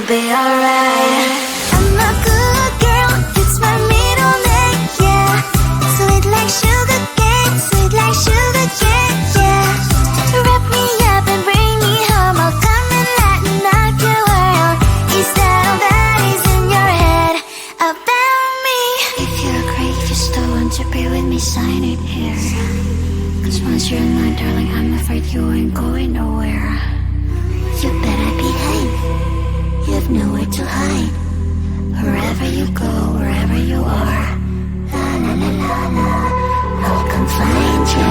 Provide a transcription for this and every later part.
be alright. I'm a good girl, it's my middle name, yeah. Sweet like sugar cane, sweet like sugar cane, yeah. Wrap me up and bring me home, I'll come and knock your world. Is that all that is in your head about me? If you're great, you still want to be with me, sign it here. Cause once you're mine, darling, I'm afraid you ain't going nowhere. You better behave, you've nowhere to hide. Wherever you go, wherever you are, la la la la la, I'll come find you.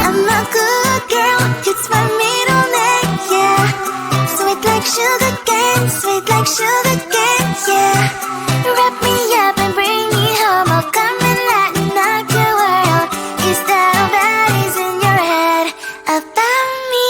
I'm a good girl, it's my middle name, yeah. Sweet like sugar cane, sweet like sugar cane, yeah. Wrap me up and bring me home, I'll come and knock your world. Is that all that is in your head about me?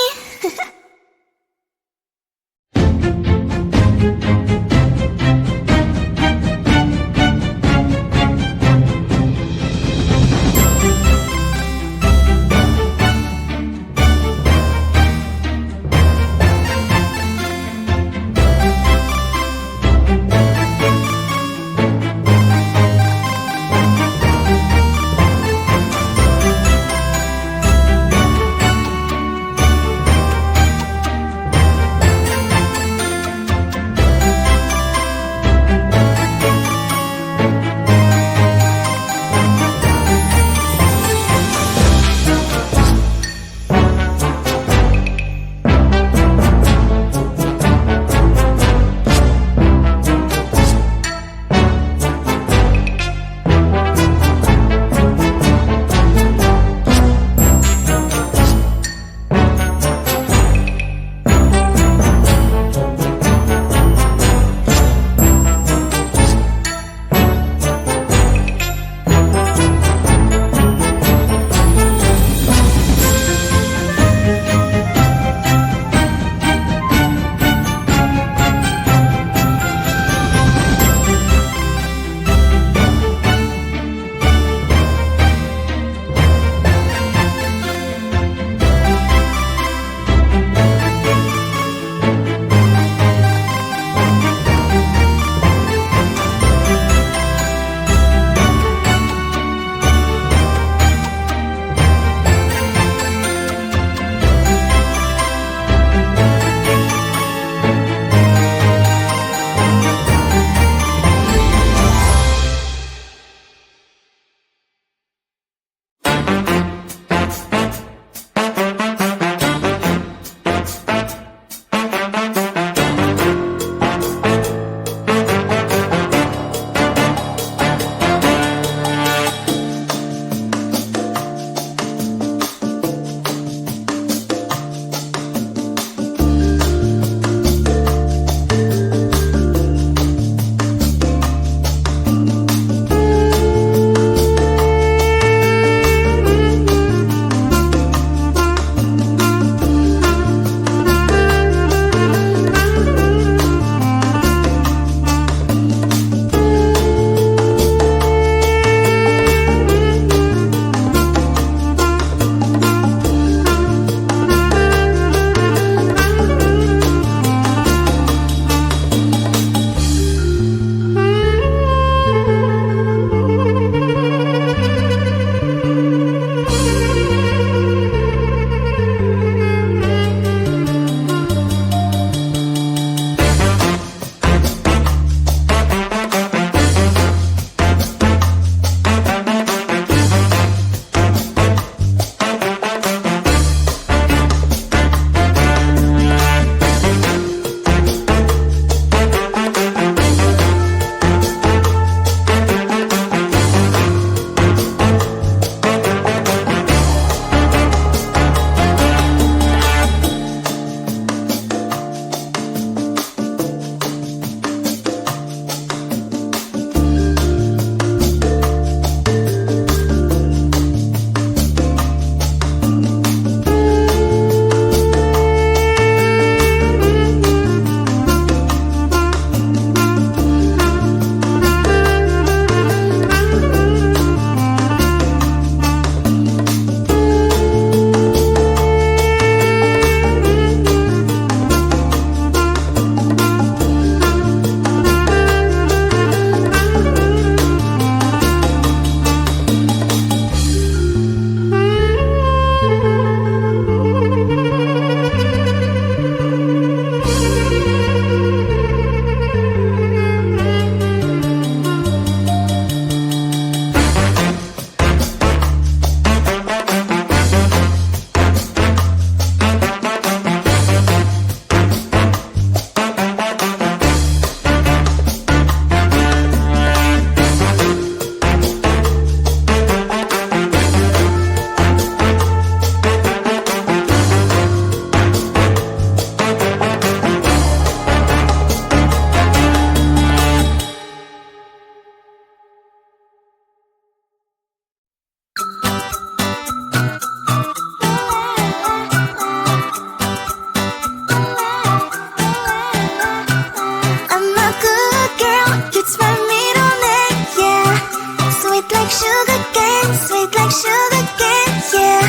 like sugar cane, sweet like sugar cane, yeah.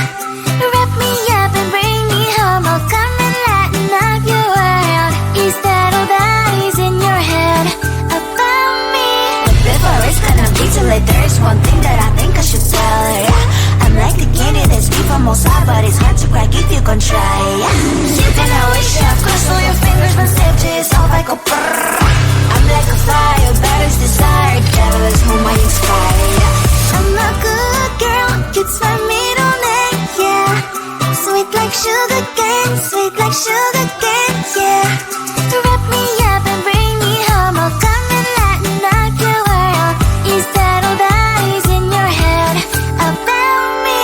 Wrap me up and bring me home, I'll come and lighten up your world. Is that all that is in your head about me? But before it's gonna be too late, there is one thing that I think I should tell her, yeah. I'm like the candy that's deep from Mozart, but it's hard to crack if you can try, yeah. You can always shove, cross all your fingers, but safety is all I go brrrr. I'm like a fire, battles desire, devil is whom I inspire, yeah. I'm a good girl, it's my middle name, yeah. Sweet like sugar cane, sweet like sugar cane, yeah. Wrap me up and bring me home, I'll come and lighten up your world. Is that all that is in your head about me?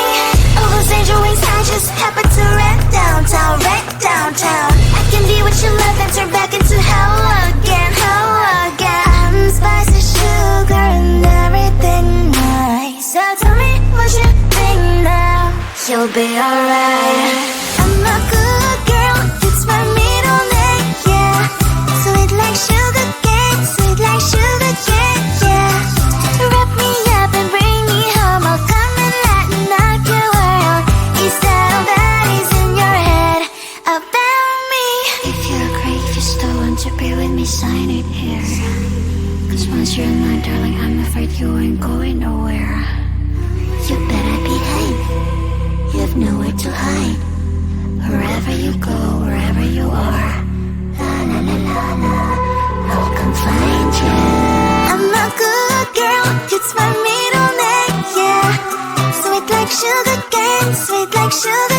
All those angel wings I just happen to rent downtown, rent downtown. I can be what you love and turn back into hell again, hell again. I'm spicy sugar and everything nice. So tell me what you think now, you'll be alright. I'm a good girl, it's my middle name, yeah. Sweet like sugar cane, sweet like sugar cane, yeah. Wrap me up and bring me home, I'll come and lighten up your world. Is that all that is in your head about me? If you agree, if you still want to be with me, sign it here. Cause once you're mine, darling, I'm afraid you ain't going nowhere. You better behave, you have nowhere to hide. Wherever you go, wherever you are, la la la la la, I'll come find you. I'm a good girl, it's my middle name, yeah. Sweet like sugar cane, sweet like sugar